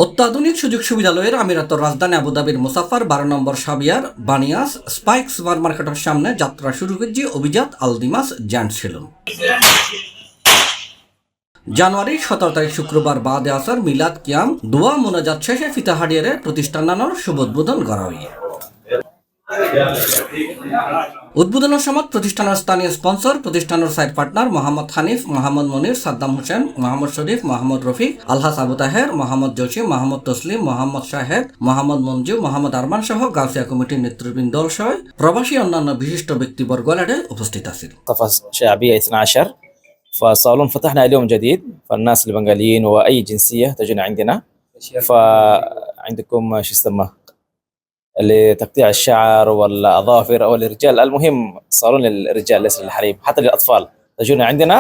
অত্যাধুনিক সুযোগ সুবিধা লয়ের আমিরাতের রাজধানী আবুধাবির মুসাফার 12 নম্বর সাবিয়ার বানিয়াস স্পাইক সুপার মার্কেটের সামনে যাত্রা শুরু করেছে অভিজাত আলদিমাস জেন্টস সেলুন। জানুয়ারি 17 তারিখ শুক্রবার বাদে আসার মিলাদ কিয়াম দোয়া মোনাজাত শেষে ফিতাহাডিয়ারে প্রতিষ্ঠানের শুভ উদ্বোধন করা হয়েছে। উদ্বোধনের সময় প্রতিষ্ঠানের স্থানীয় স্পন্সর, প্রতিষ্ঠানের সাইড পার্টনার মোহাম্মদ হানিফ, মোহাম্মদ মনির, সাদ্দাম হোসেন, মোহাম্মদ শরীফ, মোহাম্মদ রফিক, আলহাস আবু তাহের, মোহাম্মদ জসিম, মোহাম্মদ তসলিম, মোহাম্মদ শাহেদ, মোহাম্মদ মঞ্জু, মোহাম্মদ আরমান সহ গাউসিয়া কমিটির নেতৃবৃন্দ সহ প্রবাসী অন্যান্য বিশিষ্ট ব্যক্তিবর্গ উপস্থিত আছেন। شعبية 12 فصالون فتحنا اليوم جديد، فالناس البنغاليين واي جنسيه تجون عندنا. فعندكم شو يسمى لتقطيع الشعر والاظافر او الرجال، المهم صالون للرجال ليس للحريم، حتى للاطفال تجون عندنا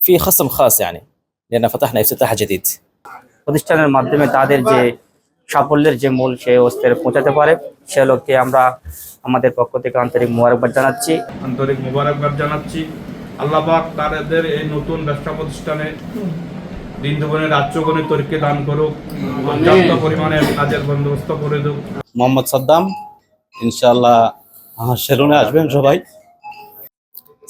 في خصم خاص يعني لان فتحنا افتتاح جديد. প্রতিষ্ঠানের মাধ্যমে তাদের যে সাফল্যের যে মূল সেই অবস্থায় পৌঁছাতে পারে সে লক্ষ্যে আমরা আমাদের পক্ষ থেকে আন্তরিক মোবারকবাদ জানাচ্ছি। আল্লাহ পাক তাদের এই নতুন ব্যবসা প্রতিষ্ঠানে দিন দুগুণে রাত চৌগুণে তরিকে দান করুক, পর্যাপ্ত পরিমাণে কাজের বন্দোবস্ত করে দেব। মোহাম্মদ সাদ্দাম, ইনশাআল্লাহ সেলুনে আসবেন সবাই।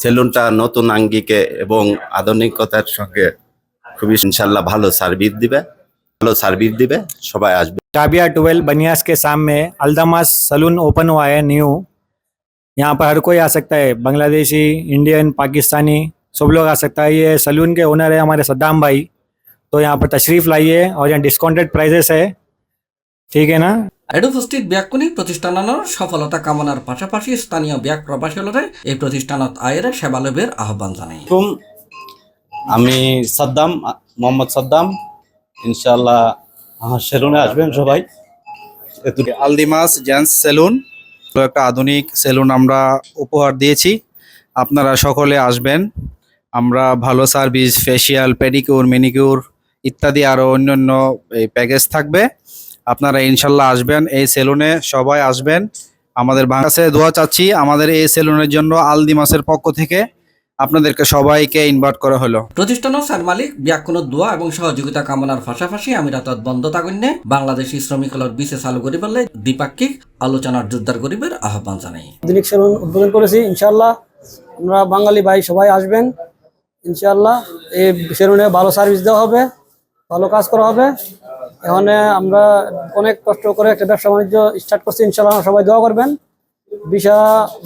সেলুনটা নতুন আঙ্গিকে এবং আধুনিকতার সঙ্গে খুবই ইনশাআল্লাহ ভালো সার্ভিস দিবে, সবাই আসবে। शाबिया 12 बनियास के सामने अल्दमास सलून ओपन हुआ है न्यू। यहाँ पर हर कोई आ सकता है, बांग्लादेशी, इंडियन, पाकिस्तानी सब लोग आ सकता है। ये सलून के ओनर है हमारे सद्दाम भाई, तो यहाँ पर तशरीफ लाइए और यहाँ डिस्काउंटेड प्राइजेस है, ठीक है ना। উপস্থিত ব্যাকুনি প্রতিষ্ঠানের সফলতা কামনার পাশাপাশি স্থানীয় ব্যাক প্রবাসীরা এই প্রতিষ্ঠানত আয়ের সেবা লাভের আহ্বান জানাই। আমি সাদ্দাম, মোহাম্মদ সাদ্দাম, ইনশাআল্লাহ সেলুনে আসবেন সবাই। আলদিমাস জেন্টস সেলুন একটা আধুনিক সেলুন আমরা উপহার দিয়েছি, আপনারা সকলে আসবেন। আমরা ভালো সার্ভিস, ফেসিয়াল, পেডিকিউর, মেনিকিউর ইত্যাদি আরও অন্যান্য এই প্যাকেজ থাকবে। আপনারা ইনশাল্লাহ আসবেন, এই সেলুনে সবাই আসবেন। আমাদের বাংলাদেশে দোয়া চাচ্ছি আমাদের এই সেলুনের জন্য আলদিমাসের পক্ষ থেকে আপনাদেরকে সবাইকে ইনভাইট করা হলো। প্রতিষ্ঠানের সার মালিক ব্যাকুণত দোয়া এবং সহযোগিতা কামনার পাশাপাশি আমিরাতত বন্ধ থাকন্যে বাংলাদেশি শ্রমিকদের বিশেষ চালু করি বলে দ্বিপাক্ষিক আলোচনার জোরদার করিবার আহ্বান জানাই। আধুনিক সেলুন উদ্বোধন করেছি, ইনশাআল্লাহ আমরা বাঙালি ভাই সবাই আসবেন। ইনশাআল্লাহ এই সেলুনে ভালো সার্ভিস দেওয়া হবে, ভালো কাজ করা হবে। এখানে আমরা অনেক কষ্ট করে একটা ব্যবসা বাণিজ্য স্টার্ট করছি, ইনশাআল্লাহ সবাই দোয়া করবেন। ভিসা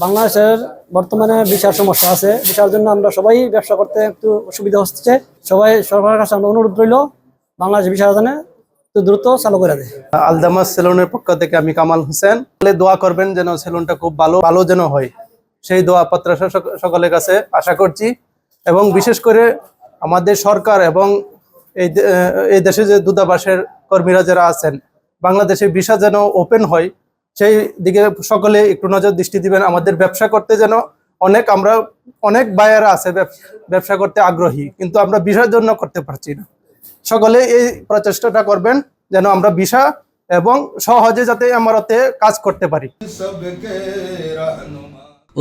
বাংলাদেশের বর্তমানে ভিসার সমস্যা আছে, ভিসার জন্য আমরা সবাই ব্যবসা করতে একটু অসুবিধা হচ্ছে। সবাই সরকারের কাছে আমরা অনুরোধ রইল বাংলাদেশ ভিসা জানে একটু দ্রুত চালু করে দেয়। আলদামাস সেলুনের পক্ষ থেকে আমি কামাল হোসেন, দোয়া করবেন যেন সেলুনটা খুব ভালো যেন হয়, সেই দোয়া প্রত্যাশা সকলের কাছে আশা করছি। এবং বিশেষ করে আমাদের সরকার এবং এই দেশে যে দূতাবাসের কর্মীরা যারা আছেন, বাংলাদেশে ভিসা যেন ওপেন হয় সেই দিকে সকলে একটু নজর দৃষ্টি দিবেন। আমাদের ব্যবসা করতে যেন অনেক বায়াররা আছে ব্যবসা করতে আগ্রহী, কিন্তু আমরা ভিসার জন্য করতে পারছি না। সকলে এই প্রচেষ্টাটা করবেন যেন আমরা ভিসা এবং সহজে যাতে আমারতে কাজ করতে পারি।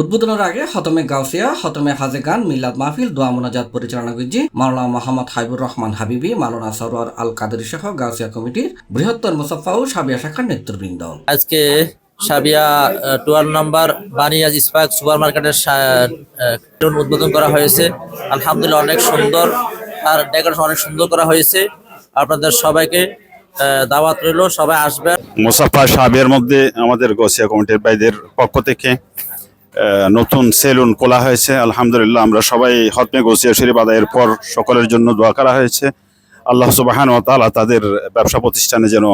উদ্বোধনের আগে হতমে গাউসিয়া, হতমে হাজেগান, মিলাদ মাহফিল, দোয়া মোনাজাত পরিচালনা করছি মাওলানা মোহাম্মদ হাবিবুর রহমান হাবিবি, মাওলানা সরওয়ার আল কাদেরী সহ গাউসিয়া কমিটির বৃহত্তর মুসাফা ও সাবিয়া শাখার নেতৃবৃন্দ। আজকে সাবিয়া 12 নম্বর বানিয়াজ স্পাইক সুপার মার্কেটের উদ্বোধন করা হয়েছে। আলহামদুলিল্লাহ অনেক সুন্দর, আর ডেকোরেশন অনেক সুন্দর করা হয়েছে। আপনাদের সবাইকে দাওয়াত রইল, সবাই আসবেন। মুসাফা সাবিয়ার মধ্যে আমাদের গাউসিয়া কমিটির ভাইদের পক্ষ থেকে নতুন সেলুন খোলা হয়েছে। আলহামদুলিল্লাহ আমরা সবাই হতমে গাউসিয়া শরীফ আদায়ের পর সকলের জন্য দোয়া করা হয়েছে। আল্লাহ সুবহানাহু ওয়া তাআলা তাদের ব্যবসা প্রতিষ্ঠানে যেন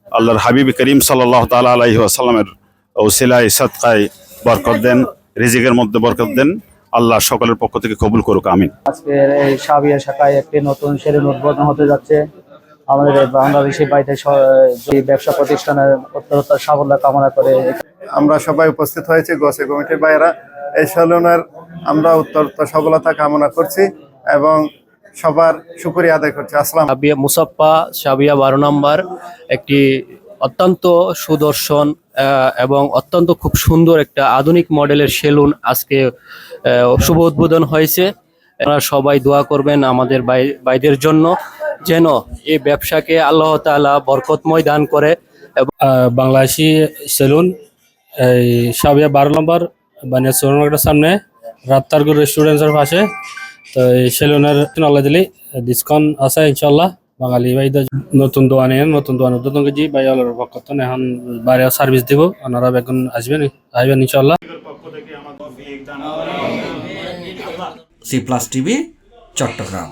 আল্লাহর হাবিব করিম সাল্লাল্লাহু তাআলা আলাইহি ওয়াসাল্লামের ওসিলায় সাদকায় বরকত দেন, রিজিকের মধ্যে বরকত দেন। আল্লাহ সকলের পক্ষ থেকে কবুল করুক, আমিন। আজকের এই সাবিয়া শাখায় একটি নতুন সেলুন উদ্বোধন হতে যাচ্ছে। আমাদের বাংলাদেশি ভাইদের ব্যবসা প্রতিষ্ঠানের উত্তরোত্তর সাফল্য কামনা করে আমরা সবাই উপস্থিত হয়েছি গাউসিয়া কমিটির ভাইয়েরা। এই সেলুনের আমরা উত্তরোত্তর সফলতা কামনা করছি এবং সবার শুকরিয়া আদায় করছি। আসসালাম। মুসাফা সাবিয়া 12 নম্বর একটি অত্যন্ত সুদর্শন এবং অত্যন্ত খুব সুন্দর একটা আধুনিক মডেলের সেলুন আজকে শুভ উদ্বোধন হয়েছে। আপনারা সবাই দোয়া করবেন আমাদের ভাইদের জন্য, যেন এই ব্যবসাকে আল্লাহ তাআলা বরকতময় দান করে। বাংলাদেশি সেলুন এই সাবিয়া 12 নম্বর বানিয়া সুপার মার্কেটের সামনে রাত্তারগুর রেস্টুরেন্টের পাশে। তো এই সেলুনের আল্লাহ দিলি ডিসকাউন্ট আছে ইনশাল্লাহ। বাঙালি ভাইদের নতুন দোকানে নতুন দোকান উদ্বোধন করছি ভাই আলোর পক্ষ থেকে এখন বাইরে সার্ভিস দিব, ওনারা এখন আসবেন ইনশাল্লাহ। C+ TV, Chittagong.